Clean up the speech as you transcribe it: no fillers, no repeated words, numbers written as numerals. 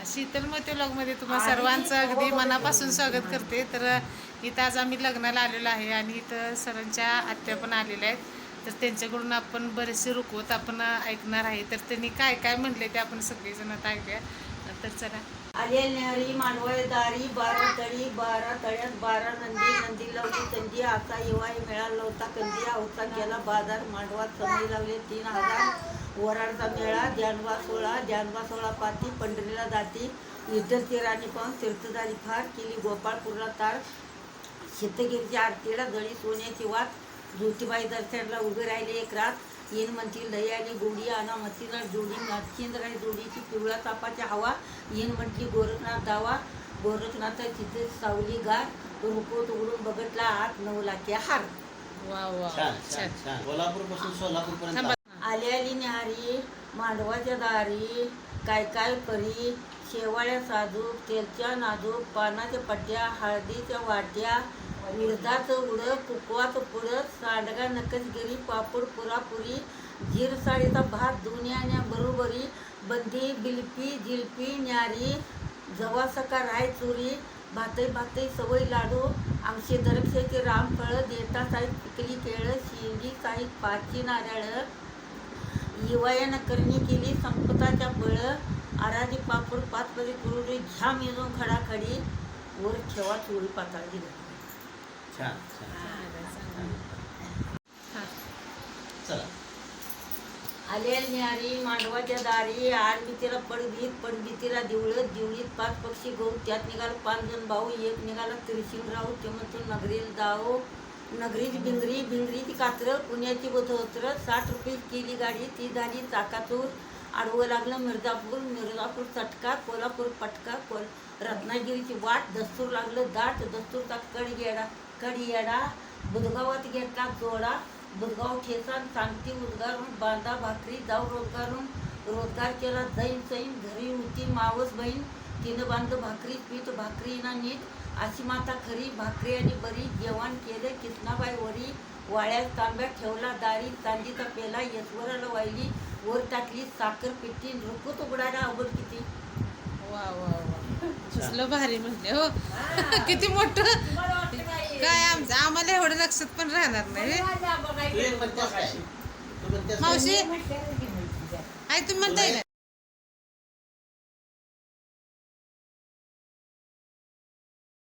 शीतल मोहिते व्लॉगमध्ये तुम्हा सर्वांचं अगदी मनापासून स्वागत करते. तर इथं आज आम्ही लग्नाला आलेलो आहे आणि इथं सरांच्या आत्या पण आलेल्या आहेत. तर त्यांच्याकडून आपण बरेचसे रुकवत आपण ऐकणार आहे. तर त्यांनी काय काय म्हणले ते आपण सगळेजण आता ऐकूया. तर चला. आले न्यारी मांडवळे दारी 12 तळी 12 तळ्यात 12 नंदी नंदी लावली तंदी आता येवाई मिळाला होता कंदी आवता केला बाजार मांडवात समई लावले 3000 वराडचा मेळा ध्यानबा 16 पाती पंढरीला जाती इतर राणी पाहून तीर्थधारी फार केली गोपाळपूरला तार शेतगिरीच्या आरतीला जळी सोन्याची वाट ज्योतिबाई दर्शनला उभे राहिले एक रात येन म्हणतील दही आणि गोडी आणा मतीला जोडी नचिंद्र आणि जोडीची पिवळ्या तापाची हवा येन म्हटली गोरखनाथ दावा गोरखनाथ तिथे सावली गार रुपवत उघडून बघितला 8-9 लाखे हार. वा वा छान. कोल्हापूर पासून सोलापूर पर्यंत आली आली न्याहारी मांडवाच्या दारी काय काय परी शेवाळ्या साजूक तेलच्या नाजूक पानाच्या पट्ट्या हळदीच्या वाट्या विरदाचं उडं कुकवाचं पुढं सांडगा नकसगिरी पापड पुरापुरी जीर साडीचा भात दुनियाण्या बरोबरी बंदी बिलपी जिलपी न्यारी जवासका रायचुरी भातई भातई सवय लाडू आमचे दरक्षेचे रामफळ देता साईत पिकली केळं शिंगी साईत पाची नारळ युवायानं करणी केली संपताच्या बळ आराधी पापड 5 पदी कुरुडी घ्या मिळून खडाखडी वर ठेवा चोळी पाताळी आले न्यारी मांडवाच्या दारी आड भीतीला पडभीतीला दिवळत दिवळीत 5 पक्षी गहू त्यात निघाला 5 जण भाऊ एक निघाला त्रिशिंगराव ते म्हणतो नगरीला दाव नगरीची भिंगरीची कात्र पुण्याची बोधवत्र 60 रुपये केली गाडी ती झाली चाकाचूर आडवं लागलं मिर्जापूर चटका कोल्हापूर पटका रत्नागिरीची वाट दस्तूर लागलं दाट दस्तूरचा कडी येडा बुधगावात घेतला जोडा बुधगाव ठेचा सांगती उद्गारून बांधा भाकरी जाऊ रोजगार केला जैन घरी होती मावस बहीण तिनं बांधलं भाकरी पीठ भाकरी ना नीट अशी माता खरी भाकरी आणि बरी जेवण केलं किसनाबाई वरी वाळ्यात तांब्यात ठेवला दारी चांदीचा पेला यशवराला वाहिली वर टाकली साखर पिठी रुकूत उघडायला अवघड किती. वा वा वा कसलं भारी म्हणले हो. किती मोठं काय आमचं आम्हाला एवढं लक्षात पण राहणार नाही. मावशी आई तुम्ही म्हणताय